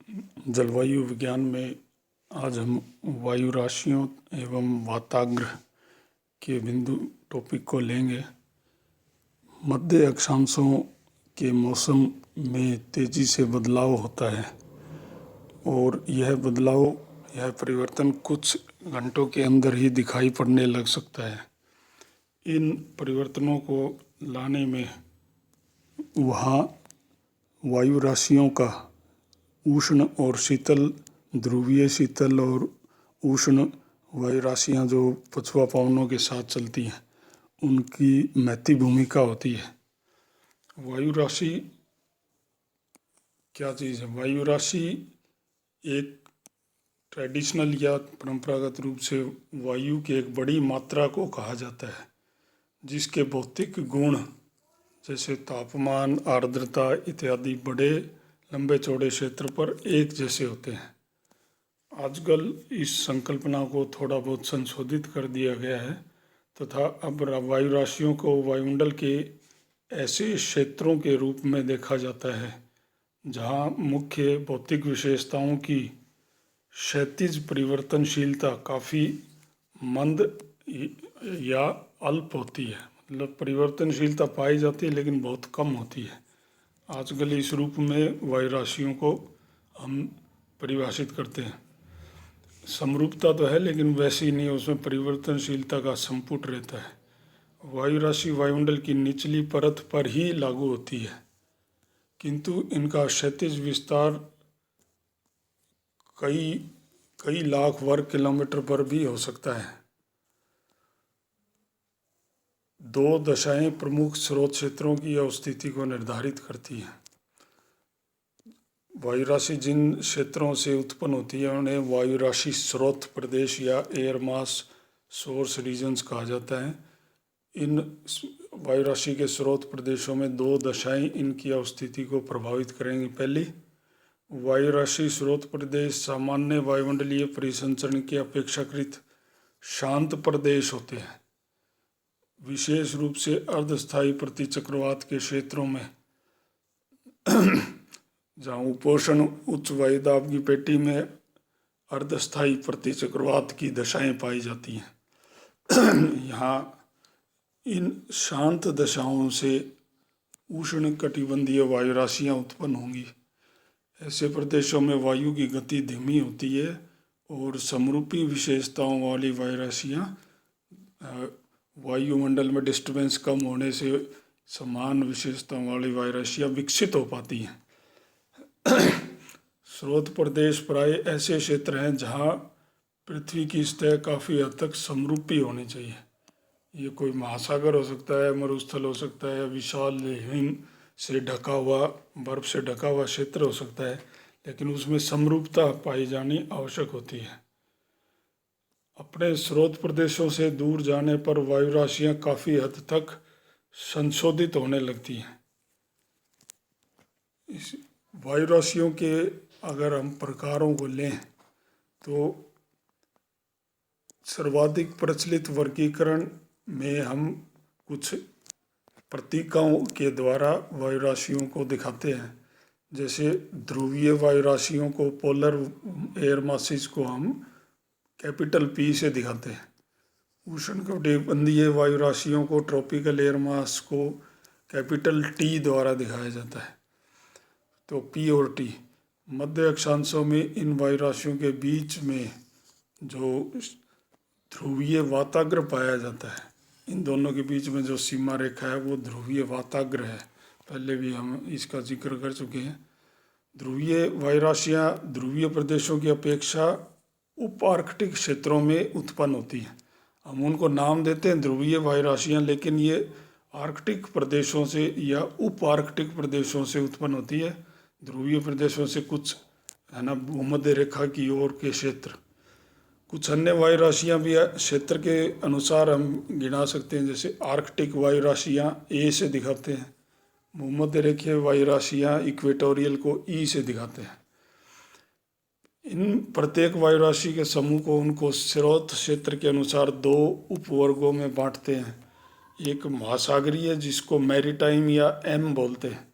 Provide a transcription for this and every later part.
जलवायु विज्ञान में आज हम वायु राशियों एवं वाताग्र के बिंदु टॉपिक को लेंगे। मध्य अक्षांशों के मौसम में तेजी से बदलाव होता है और यह परिवर्तन कुछ घंटों के अंदर ही दिखाई पड़ने लग सकता है। इन परिवर्तनों को लाने में वहाँ वायु राशियों का उष्ण और शीतल, ध्रुवीय शीतल और उष्ण वायु राशियाँ जो पछुआ पवनों के साथ चलती हैं, उनकी महती भूमिका होती है। वायु राशि क्या चीज़ है? वायु राशि एक ट्रेडिशनल या परंपरागत रूप से वायु की एक बड़ी मात्रा को कहा जाता है, जिसके भौतिक गुण जैसे तापमान, आर्द्रता इत्यादि बड़े लंबे चौड़े क्षेत्र पर एक जैसे होते हैं। आजकल इस संकल्पना को थोड़ा बहुत संशोधित कर दिया गया है तथा अब वायु राशियों को वायुमंडल के ऐसे क्षेत्रों के रूप में देखा जाता है जहां मुख्य भौतिक विशेषताओं की क्षैतिज परिवर्तनशीलता काफ़ी मंद या अल्प होती है। मतलब परिवर्तनशीलता पाई जाती है लेकिन बहुत कम होती है। आजकल इस रूप में वायु राशियों को हम परिभाषित करते हैं। समरूपता तो है लेकिन वैसी नहीं, उसमें परिवर्तनशीलता का संपुट रहता है। वायु राशि वायुमंडल की निचली परत पर ही लागू होती है, किंतु इनका क्षैतिज विस्तार कई लाख वर्ग किलोमीटर पर भी हो सकता है। दो दशाएं प्रमुख स्रोत क्षेत्रों की अवस्थिति को निर्धारित करती हैं। वायु राशि जिन क्षेत्रों से उत्पन्न होती है उन्हें वायु राशि स्रोत प्रदेश या एयर मास सोर्स रीजन्स कहा जाता है। इन वायु राशि के स्रोत प्रदेशों में दो दशाएं इनकी अवस्थिति को प्रभावित करेंगी। पहली, वायु राशि स्रोत प्रदेश सामान्य वायुमंडलीय परिसंचरण के अपेक्षाकृत शांत प्रदेश होते हैं, विशेष रूप से अर्धस्थायी प्रतिचक्रवात के क्षेत्रों में जहाँ उपोष्ण उच्च वायुदाब की पेटी में अर्धस्थायी प्रतिचक्रवात की दशाएं पाई जाती हैं। यहाँ इन शांत दशाओं से उष्ण कटिबंधीय वायु राशियाँ उत्पन्न होंगी। ऐसे प्रदेशों में वायु की गति धीमी होती है और समरूपी विशेषताओं वाली वायु राशियाँ वायुमंडल में डिस्टर्बेंस कम होने से समान विशेषताओं वाली वायु राशियाँ विकसित हो पाती हैं। स्रोत प्रदेश प्राय ऐसे क्षेत्र हैं जहाँ पृथ्वी की सतह काफ़ी हद तक समरूपी होनी चाहिए। ये कोई महासागर हो सकता है, मरुस्थल हो सकता है, विशाल हिम से ढका हुआ, बर्फ से ढका हुआ क्षेत्र हो सकता है, लेकिन उसमें समरूपता पाई जानी आवश्यक होती है। अपने स्रोत प्रदेशों से दूर जाने पर वायु राशियाँ काफ़ी हद तक संशोधित होने लगती हैं। इस वायु राशियों के अगर हम प्रकारों को लें तो सर्वाधिक प्रचलित वर्गीकरण में हम कुछ प्रतीकों के द्वारा वायु राशियों को दिखाते हैं। जैसे ध्रुवीय वायु राशियों को, पोलर एयर मासेस को हम कैपिटल P से दिखाते हैं। उष्णकटिबंधीय वायु राशियों को, ट्रॉपिकल एयर मास को कैपिटल T द्वारा दिखाया जाता है, तो P और T। मध्य अक्षांशों में इन वायु राशियों के बीच में जो ध्रुवीय वाताग्र पाया जाता है, इन दोनों के बीच में जो सीमा रेखा है वो ध्रुवीय वाताग्र है। पहले भी हम इसका जिक्र कर चुके हैं। ध्रुवीय वायु राशियाँ ध्रुवीय प्रदेशों की अपेक्षा उप आर्कटिक क्षेत्रों में उत्पन्न होती हैं। हम उनको नाम देते हैं ध्रुवीय वायु राशियाँ, लेकिन ये आर्कटिक प्रदेशों से या उप आर्कटिक प्रदेशों से उत्पन्न होती है। ध्रुवीय प्रदेशों से कुछ है ना भूमध्य रेखा की ओर के क्षेत्र। कुछ अन्य वायु राशियाँ भी क्षेत्र के अनुसार हम गिना सकते हैं, जैसे आर्कटिक वायु राशियाँ A से दिखाते हैं, भूमध्य रेखीय वायु राशियाँ इक्वेटोरियल को E से दिखाते हैं। इन प्रत्येक वायु राशि के समूह को उनको स्रोत क्षेत्र के अनुसार दो उपवर्गों में बांटते हैं। एक महासागरीय जिसको मैरीटाइम या M बोलते हैं,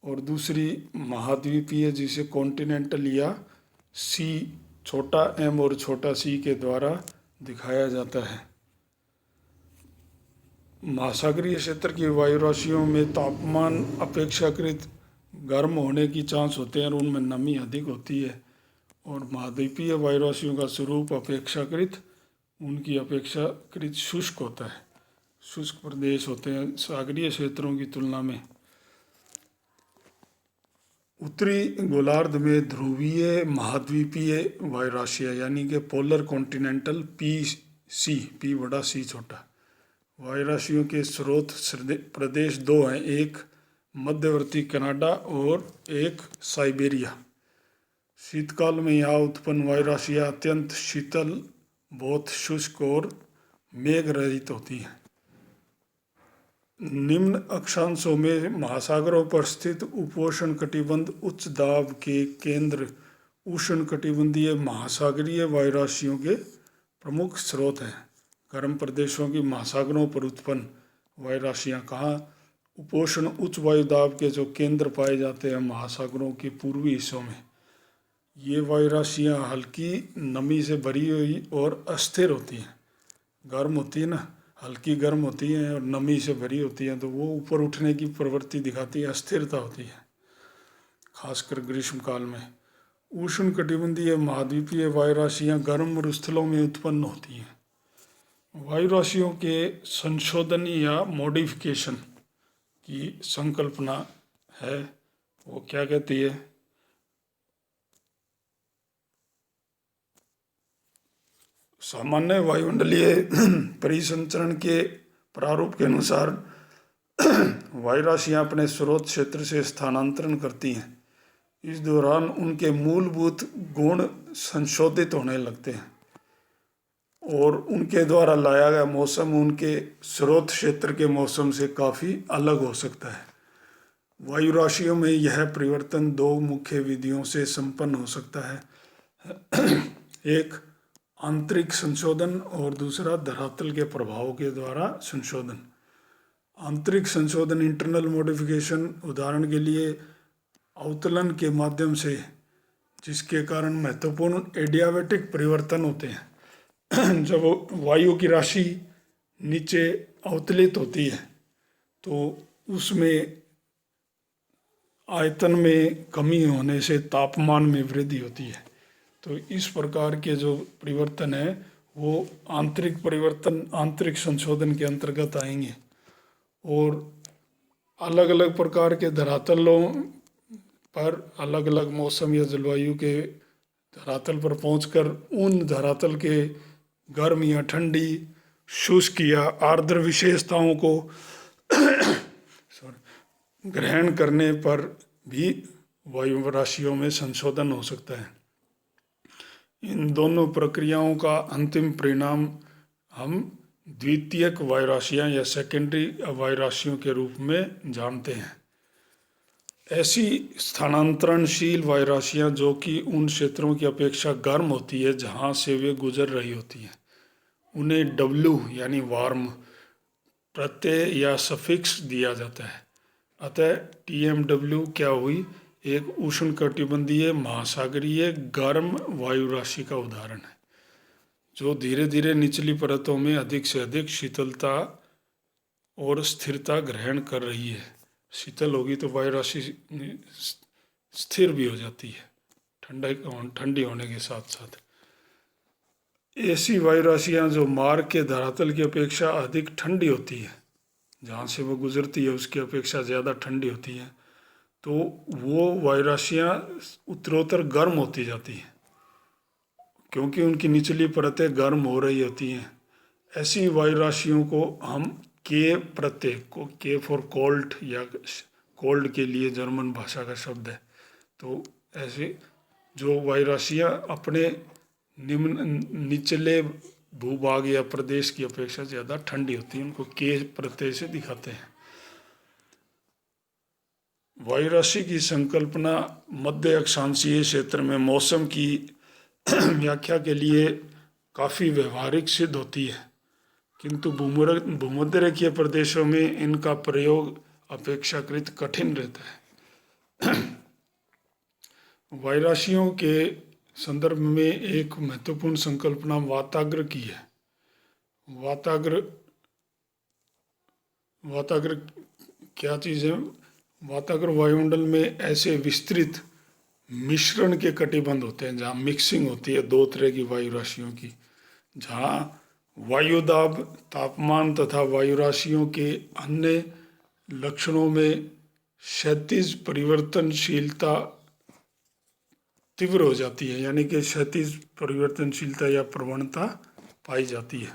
और दूसरी महाद्वीपीय जिसे कॉन्टिनेंटल या सी, छोटा एम और छोटा सी के द्वारा दिखाया जाता है। महासागरीय क्षेत्र की वायु राशियों में तापमान अपेक्षाकृत गर्म होने की चांस होते हैं और उनमें नमी अधिक होती है, और महाद्वीपीय वायु राशियों का स्वरूप उनकी अपेक्षाकृत शुष्क होता है। शुष्क प्रदेश होते हैं सागरीय क्षेत्रों की तुलना में। उत्तरी गोलार्ध में ध्रुवीय महाद्वीपीय वायु राशियाँ यानी कि पोलर कॉन्टिनेंटल पी बड़ा सी छोटा वायु राशियों के स्रोत प्रदेश दो हैं, एक मध्यवर्ती कनाडा और एक साइबेरिया। शीतकाल में यहाँ उत्पन्न वायु राशियाँ अत्यंत शीतल, बहुत शुष्क और मेघ रहित होती हैं। निम्न अक्षांशों में महासागरों पर स्थित उपोष्ण कटिबंध उच्च दाब के केंद्र उष्ण कटिबंधीय महासागरीय वायु राशियों के प्रमुख स्रोत हैं। गर्म प्रदेशों की महासागरों पर उत्पन्न वायु राशियाँ कहाँ? उपोष्ण उच्च वायु दाब के जो केंद्र पाए जाते हैं महासागरों के पूर्वी हिस्सों में। ये वायु राशियाँ हल्की नमी से भरी हुई और अस्थिर होती हैं। गर्म होती है ना, हल्की गर्म होती हैं और नमी से भरी होती हैं, तो वो ऊपर उठने की प्रवृत्ति दिखाती है, अस्थिरता होती है खासकर ग्रीष्म काल में। उष्ण कटिबंधीय महाद्वीपीय वायु राशियाँ गर्म मरुस्थलों में उत्पन्न होती हैं। वायु राशियों के संशोधन या मॉडिफिकेशन की संकल्पना है, वो क्या कहती है? सामान्य वायुमंडलीय परिसंचरण के प्रारूप के अनुसार वायु राशियाँ अपने स्रोत क्षेत्र से स्थानांतरण करती हैं। इस दौरान उनके मूलभूत गुण संशोधित होने लगते हैं और उनके द्वारा लाया गया मौसम उनके स्रोत क्षेत्र के मौसम से काफ़ी अलग हो सकता है। वायु राशियों में यह परिवर्तन दो मुख्य विधियों से संपन्न हो सकता है, एक आंतरिक संशोधन और दूसरा धरातल के प्रभाव के द्वारा संशोधन। आंतरिक संशोधन इंटरनल मॉडिफिकेशन, उदाहरण के लिए अवतलन के माध्यम से, जिसके कारण महत्वपूर्ण एडियाबैटिक परिवर्तन होते हैं। जब वायु की राशि नीचे अवतलित होती है तो उसमें आयतन में कमी होने से तापमान में वृद्धि होती है। तो इस प्रकार के जो परिवर्तन है वो आंतरिक परिवर्तन, आंतरिक संशोधन के अंतर्गत आएंगे। और अलग अलग प्रकार के धरातलों पर अलग अलग मौसम या जलवायु के धरातल पर पहुंचकर उन धरातल के गर्म या ठंडी, शुष्क या आर्द्र विशेषताओं को ग्रहण करने पर भी वायु राशियों में संशोधन हो सकता है। इन दोनों प्रक्रियाओं का अंतिम परिणाम हम द्वितीयक वायु राशियाँ या सेकेंडरी वायु राशियों के रूप में जानते हैं। ऐसी स्थानांतरणशील वायु राशियाँ जो कि उन क्षेत्रों की अपेक्षा गर्म होती है जहाँ से वे गुजर रही होती हैं, उन्हें W यानी वार्म प्रत्यय या सफिक्स दिया जाता है। अतः TMW क्या हुई? एक उष्णकटिबंधीय महासागरीय गर्म वायु राशि का उदाहरण है जो धीरे धीरे निचली परतों में अधिक से अधिक शीतलता और स्थिरता ग्रहण कर रही है। शीतल होगी तो वायु राशि स्थिर भी हो जाती है ठंडी होने के साथ साथ। ऐसी वायु राशियाँ जो मार्ग के धरातल की अपेक्षा अधिक ठंडी होती है, जहाँ से वो गुजरती है उसकी अपेक्षा ज़्यादा ठंडी होती है, तो वो वायु राशियाँ उत्तरोत्तर गर्म होती जाती हैं क्योंकि उनकी निचली परतें गर्म हो रही होती हैं। ऐसी वायु राशियों को हम के प्रत्यय को, के फॉर कोल्ड या कोल्ड के लिए जर्मन भाषा का शब्द है, तो ऐसे जो वायु राशियाँ अपने निचले भूभाग या प्रदेश की अपेक्षा ज़्यादा ठंडी होती है, उनको के प्रत्यय से दिखाते हैं। वायु राशि की संकल्पना मध्य अक्षांशीय क्षेत्र में मौसम की व्याख्या के लिए काफ़ी व्यवहारिक सिद्ध होती है, किंतु भूमध्यरेखीय प्रदेशों में इनका प्रयोग अपेक्षाकृत कठिन रहता है। वायुराशियों के संदर्भ में एक महत्वपूर्ण संकल्पना वाताग्र की है। वाताग्र वाताग्र क्या चीज़ है? वाताग्र वायुमंडल में ऐसे विस्तृत मिश्रण के कटिबंध होते हैं जहाँ मिक्सिंग होती है दो तरह की वायु राशियों की, जहाँ वायुदाब, तापमान तथा वायु राशियों के अन्य लक्षणों में क्षैतिज परिवर्तनशीलता तीव्र हो जाती है, यानी कि क्षैतिज परिवर्तनशीलता या प्रवणता पाई जाती है।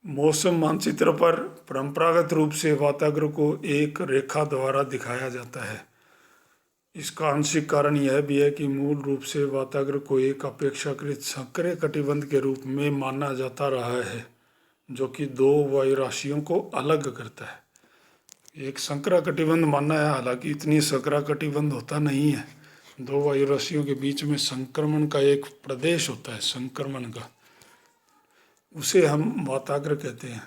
मौसम मानचित्र पर परंपरागत रूप से वाताग्र को एक रेखा द्वारा दिखाया जाता है। इसका आंशिक कारण यह भी है कि मूल रूप से वाताग्र को एक अपेक्षाकृत सक्रिय कटिबंध के रूप में माना जाता रहा है, जो कि दो वायु राशियों को अलग करता है। एक संकरा कटिबंध माना है, हालांकि इतनी संकरा कटिबंध होता नहीं है। दो वायु राशियों के बीच में संक्रमण का एक प्रदेश होता है, संक्रमण का, उसे हम वाताग्र कहते हैं।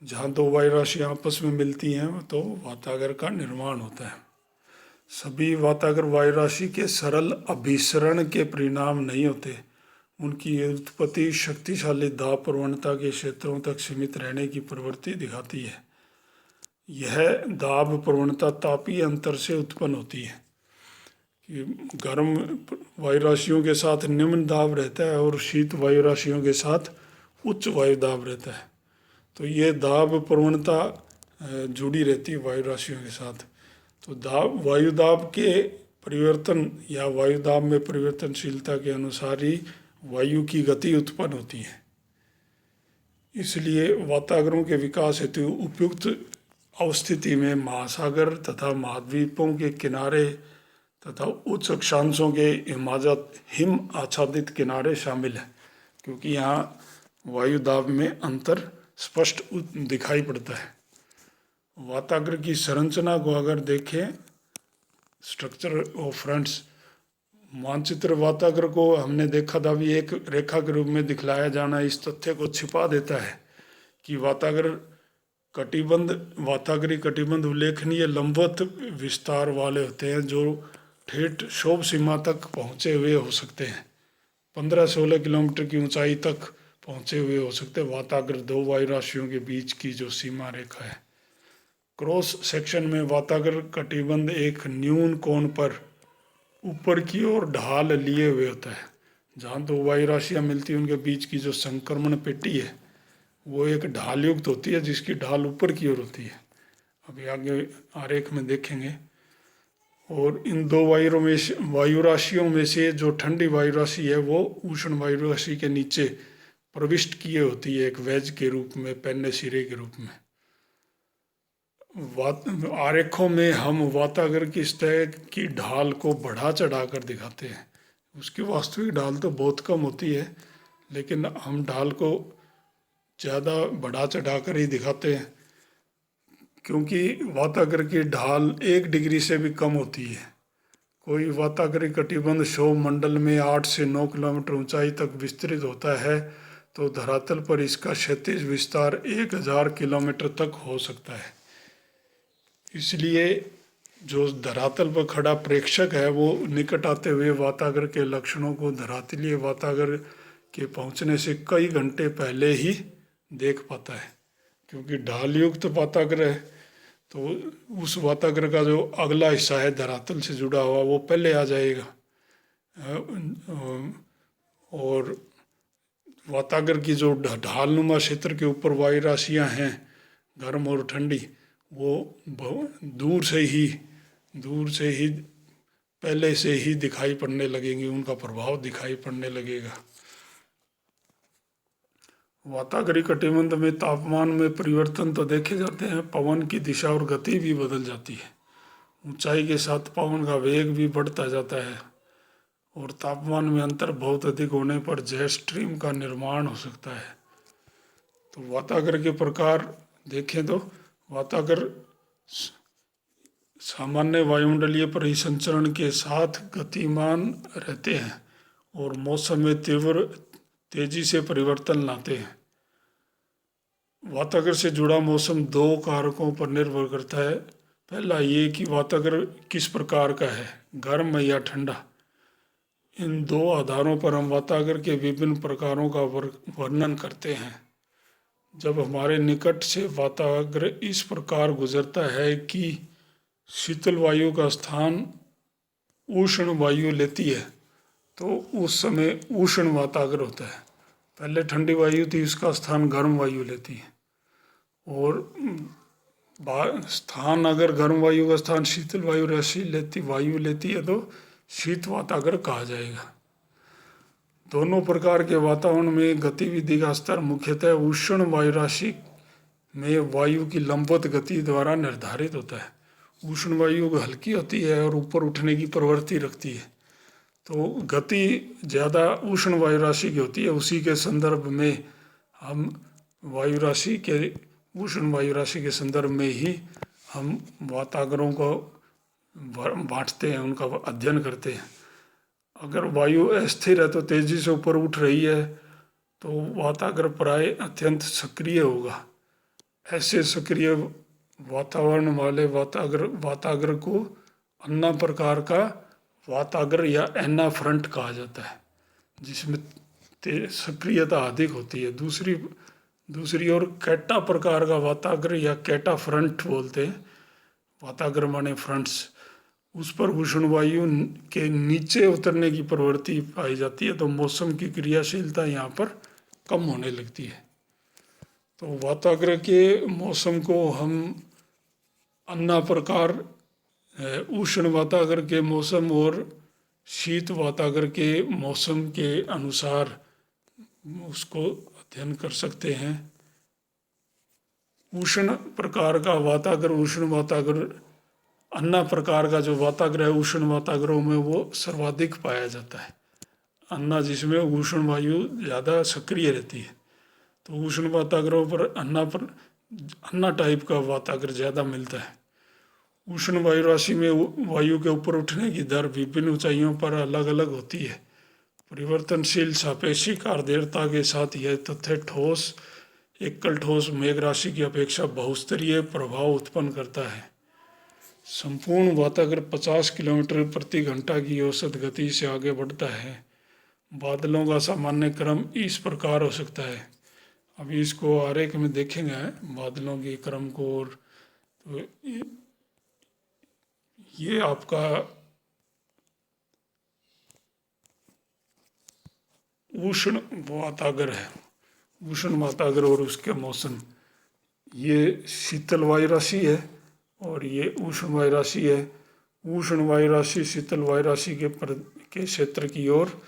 जहाँ दो वायु राशियाँ आपस में मिलती हैं तो वाताग्र का निर्माण होता है। सभी वाताग्र वायु राशि के सरल अभिसरण के परिणाम नहीं होते। उनकी उत्पत्ति शक्तिशाली दाब प्रवणता के क्षेत्रों तक सीमित रहने की प्रवृत्ति दिखाती है। यह दाब प्रवणता तापीय अंतर से उत्पन्न होती है कि गर्म वायु राशियों के साथ निम्न दाब रहता है और शीत वायु राशियों के साथ उच्च वायु दाब रहता है। तो ये दाब प्रवणता जुड़ी रहती है वायु राशियों के साथ। तो वायु दाब के परिवर्तन या वायु दाब में परिवर्तनशीलता के अनुसार ही वायु की गति उत्पन्न होती है। इसलिए वाताग्रों के विकास हेतु उपयुक्त अवस्थिति में महासागर तथा महाद्वीपों के किनारे तथा उच्च अक्षांशों के हिम आच्छादित किनारे शामिल हैं, क्योंकि यहाँ वायु दाब में अंतर स्पष्ट दिखाई पड़ता है। वाताग्र की संरचना को अगर देखें, स्ट्रक्चर ऑफ फ्रंट्स मानचित्र, वाताग्र को हमने देखा था भी एक रेखा के रूप में दिखलाया जाना इस तथ्य को छिपा देता है कि वाताग्री कटिबंध उल्लेखनीय लंबवत विस्तार वाले होते हैं, जो ठेठ क्षोभ सीमा तक पहुँचे हुए हो सकते हैं। 15-16 किलोमीटर की ऊंचाई तक पहुँचे हुए हो सकते हैं। वाताग्र दो वायु राशियों के बीच की जो सीमा रेखा है। क्रॉस सेक्शन में वाताग्र कटिबंध एक न्यून कोण पर ऊपर की ओर ढाल लिए हुए होता है। जहाँ दो वायु राशियाँ मिलती हैं उनके बीच की जो संक्रमण पेटी है वो एक ढाल युक्त होती है, जिसकी ढाल ऊपर की ओर होती है। अभी आगे आरेख में देखेंगे। और इन दो वायु राशियों में से जो ठंडी वायु राशि है वो उष्ण वायु राशि के नीचे प्रविष्ट किए होती है, एक वेज के रूप में, पैन्य सिरे के रूप में। आरेखों में हम वाताग्र की सतह की ढाल को बढ़ा चढ़ा कर दिखाते हैं। उसकी वास्तविक ढाल तो बहुत कम होती है, लेकिन हम ढाल को ज़्यादा बढ़ा चढ़ा कर ही दिखाते हैं, क्योंकि वाताग्र की ढाल 1 डिग्री से भी कम होती है। कोई वाताग्री कटिबंध क्षोभ मंडल में 8 से 9 किलोमीटर ऊंचाई तक विस्तृत होता है तो धरातल पर इसका क्षैतिज विस्तार 1000 किलोमीटर तक हो सकता है। इसलिए जो धरातल पर खड़ा प्रेक्षक है वो निकट आते हुए वाताग्र के लक्षणों को धरातलीय वाताग्र के पहुंचने से कई घंटे पहले ही देख पाता है, क्योंकि ढाल युक्त वाताग्र है तो उस वाताग्र का जो अगला हिस्सा है धरातल से जुड़ा हुआ वो पहले आ जाएगा। और वाताग्र की जो ढालनुमा क्षेत्र के ऊपर वायु राशियाँ हैं गर्म और ठंडी, वो दूर से ही पहले से ही दिखाई पड़ने लगेंगी, उनका प्रभाव दिखाई पड़ने लगेगा। वाताग्री कटिबंध में तापमान में परिवर्तन तो देखे जाते हैं, पवन की दिशा और गति भी बदल जाती है। ऊंचाई के साथ पवन का वेग भी बढ़ता जाता है और तापमान में अंतर बहुत अधिक होने पर जेट स्ट्रीम का निर्माण हो सकता है। तो वाताग्र के प्रकार देखें तो वाताग्र सामान्य वायुमंडलीय परिसंचरण के साथ गतिमान रहते हैं और मौसम में तीव्र तेजी से परिवर्तन लाते हैं। वाताग्र से जुड़ा मौसम 2 कारकों पर निर्भर करता है। पहला ये कि वातावरण किस प्रकार का है, गर्म या ठंडा। इन दो आधारों पर हम वातावरण के विभिन्न प्रकारों का वर्णन करते हैं। जब हमारे निकट से वातावरण इस प्रकार गुजरता है कि शीतल वायु का स्थान उष्ण वायु लेती है, तो उस समय उष्ण वातावरण होता है। पहले ठंडी वायु थी, उसका स्थान गर्म वायु लेती है। और स्थान अगर गर्म वायु का स्थान शीतल वायु वायु लेती है तो शीत वातावरण कहा जाएगा। दोनों प्रकार के वातावरण में गतिविधि का स्तर मुख्यतः उष्ण वायु राशि में वायु की लंबवत गति द्वारा निर्धारित होता है। उष्ण वायु हल्की होती है और ऊपर उठने की प्रवृत्ति रखती है, तो गति ज़्यादा उष्ण वायु राशि की होती है। उसी के संदर्भ में हम उष्ण वायु राशि के संदर्भ में ही हम वातावरणों को बांटते हैं, उनका अध्ययन करते हैं। अगर वायु अस्थिर है तो तेजी से ऊपर उठ रही है तो वातावरण प्राय अत्यंत सक्रिय होगा। ऐसे सक्रिय वातावरण वाले वातावरण को अन्य प्रकार का वातावरण या एना फ्रंट कहा जाता है, जिसमें सक्रियता अधिक होती है। दूसरी ओर कैटा प्रकार का वातावरण या कैटा फ्रंट बोलते हैं, वातावरण माने फ्रंट्स, उस पर उष्ण वायु के नीचे उतरने की प्रवृत्ति पाई जाती है, तो मौसम की क्रियाशीलता यहाँ पर कम होने लगती है। तो वातावरण के मौसम को हम अन्य प्रकार उष्ण वातावरण के मौसम और शीत वातावरण के मौसम के अनुसार उसको अध्ययन कर सकते हैं। उष्ण प्रकार का वातावरण अन्य प्रकार का जो वातावरण है उष्ण वातावरणों में वो सर्वाधिक पाया जाता है, अन्य जिसमें उष्ण वायु ज़्यादा सक्रिय रहती है। तो उष्ण वातावरणों पर अन्य टाइप का वातावरण ज़्यादा मिलता है। उष्ण वायु राशि में वायु के ऊपर उठने की दर विभिन्न ऊंचाइयों पर अलग अलग होती है। परिवर्तनशील सापेक्षिक आर्द्रता के साथ यह तथ्य एकल ठोस मेघ राशि की अपेक्षा बहुस्तरीय प्रभाव उत्पन्न करता है। संपूर्ण वातावरण 50 किलोमीटर प्रति घंटा की औसत गति से आगे बढ़ता है। बादलों का सामान्य क्रम इस प्रकार हो सकता है। अभी इसको आरेख में देखेंगे बादलों के क्रम को। और तो ये आपका उष्ण वातावरण है, उष्ण वातावरण और उसके मौसम। ये शीतल वायु राशि है और ये उष्ण वायु राशि है। उष्ण वायु राशि शीतल वायु राशि के क्षेत्र की ओर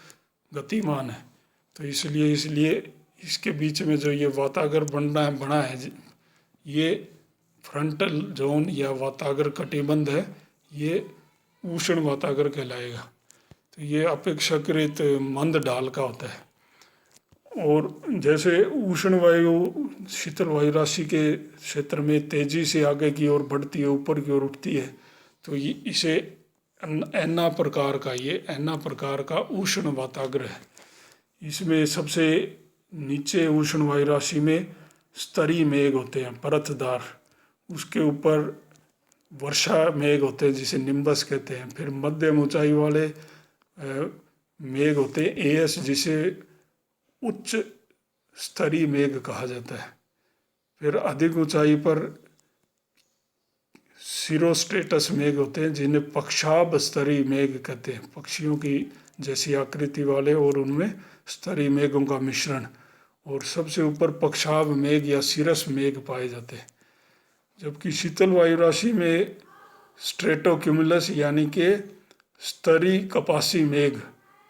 गतिमान है, तो इसलिए इसके बीच में जो ये वातावरण बना है ये फ्रंटल जोन या वातावरण कटिबंध है, ये उष्ण वातावरण कहलाएगा। तो ये अपेक्षाकृत मंद ढाल का होता है। और जैसे उष्ण वायु शीतल वायु राशि के क्षेत्र में तेजी से आगे की ओर बढ़ती है, ऊपर की ओर उठती है, तो इसे एना प्रकार का उष्ण वातावरण है। इसमें सबसे नीचे उष्ण वायु राशि में स्तरीय मेघ होते हैं, परतदार। उसके ऊपर वर्षा मेघ होते हैं जिसे निम्बस कहते हैं। फिर मध्यम ऊंचाई वाले मेघ होते हैं एस, जिसे उच्च स्तरीय मेघ कहा जाता है। फिर अधिक ऊंचाई पर सिरोस्टेटस मेघ होते हैं जिन्हें पक्षाभ स्तरीय मेघ कहते हैं, पक्षियों की जैसी आकृति वाले और उनमें स्तरीय मेघों का मिश्रण। और सबसे ऊपर पक्षाभ मेघ या सिरस मेघ पाए जाते हैं। जबकि शीतल वायु राशि में स्ट्रेटोक्यूमुलस यानी कि स्तरीय कपासी मेघ,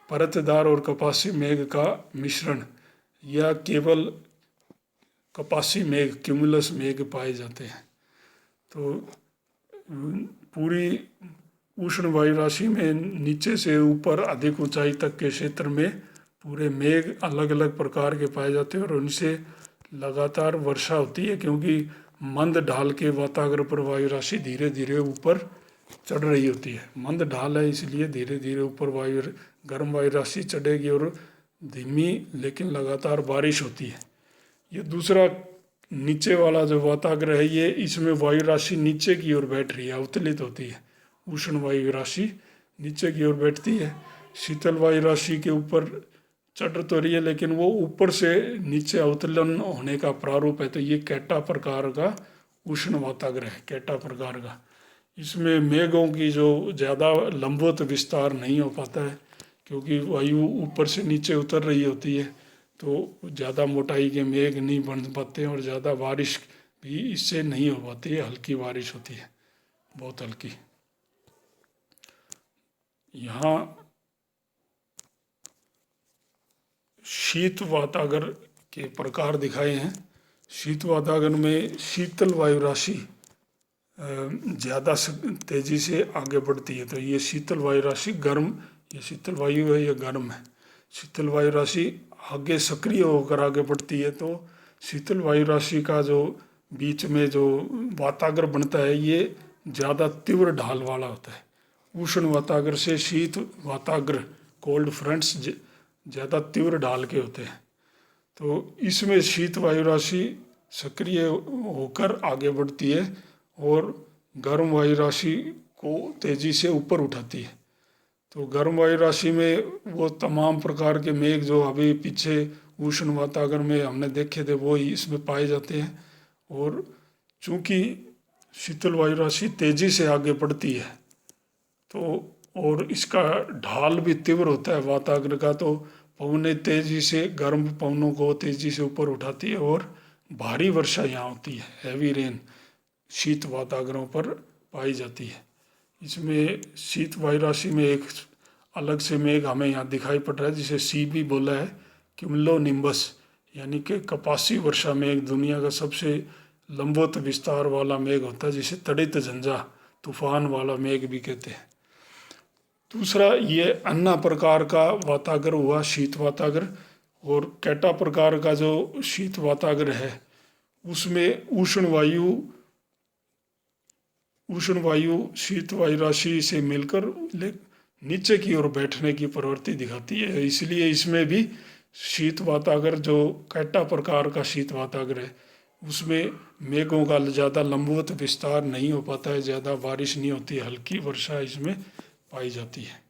परतदार और कपासी मेघ का मिश्रण या केवल कपासी मेघ क्यूमुलस मेघ पाए जाते हैं। तो पूरी उष्ण वायु राशि में नीचे से ऊपर अधिक ऊंचाई तक के क्षेत्र में पूरे मेघ अलग अलग प्रकार के पाए जाते हैं और उनसे लगातार वर्षा होती है, क्योंकि मंद ढाल के वातावरण पर वायु राशि धीरे धीरे ऊपर चढ़ रही होती है। मंद ढाल है इसलिए धीरे धीरे ऊपर गर्म वायु राशि चढ़ेगी और धीमी लेकिन लगातार बारिश होती है। ये दूसरा नीचे वाला जो वाताग्र है ये, इसमें वायु राशि नीचे की ओर बैठ रही है, अवतलित होती है। उष्ण वायु राशि नीचे की ओर बैठती है। शीतल वायु राशि के ऊपर चढ़ तो रही है, लेकिन वो ऊपर से नीचे अवतलन होने का प्रारूप है। तो ये कैटा प्रकार का उष्ण वाताग्र है, कैटा प्रकार का। इसमें मेघों की जो ज़्यादा लंबवत विस्तार नहीं हो पाता है, क्योंकि वायु ऊपर से नीचे उतर रही होती है, तो ज़्यादा मोटाई के मेघ नहीं बन पाते और ज़्यादा बारिश भी इससे नहीं हो पाती है। हल्की बारिश होती है, बहुत हल्की। यहाँ शीत वातागर के प्रकार दिखाए हैं। शीत वातागर में शीतल वायु राशि ज़्यादा तेजी से आगे बढ़ती है। तो ये शीतल वायु राशि गर्म, ये शीतल वायु है, ये गर्म है। शीतल वायु राशि आगे सक्रिय होकर आगे बढ़ती है। तो शीतल वायु राशि का जो बीच में जो वातागर बनता है ये ज़्यादा तीव्र ढाल वाला होता है। उष्ण वातागर से शीत वातागर, कोल्ड फ्रंट्स ज़्यादा तीव्र ढाल के होते हैं। तो इसमें शीत वायु राशि सक्रिय होकर आगे बढ़ती है और गर्म वायु राशि को तेजी से ऊपर उठाती है। तो गर्म वायु राशि में वो तमाम प्रकार के मेघ जो अभी पीछे उष्ण वातावरण में हमने देखे थे वो ही इसमें पाए जाते हैं। और चूंकि शीतल वायु राशि तेजी से आगे बढ़ती है तो, और इसका ढाल भी तीव्र होता है वातावरण का, तो पवनें तेजी से, गर्म पवनों को तेजी से ऊपर उठाती है और भारी वर्षा यहाँ होती है। हैवी रेन शीत वातावरणों पर पाई जाती है। इसमें शीत वायु राशि में एक अलग से मेघ हमें यहाँ दिखाई पड़ रहा है, जिसे सीबी बोला है, क्यूमुलो निम्बस, यानी कि कपासी वर्षा मेघ। दुनिया का सबसे लंबवत विस्तार वाला मेघ होता है, जिसे तड़ित झंझा, तूफान वाला मेघ भी कहते हैं। दूसरा ये अन्ना प्रकार का वातागर हुआ, शीत वातागर। और कैटा प्रकार का जो शीत वातागर है उसमें उष्ण वायु शीत वायु राशि से मिलकर नीचे की ओर बैठने की प्रवृत्ति दिखाती है। इसलिए इसमें भी शीत वातागर, जो कैटा प्रकार का शीत वातागर है, उसमें मेघों का ज़्यादा लंबवत विस्तार नहीं हो पाता है, ज़्यादा बारिश नहीं होती है, हल्की वर्षा इसमें पाई जाती है।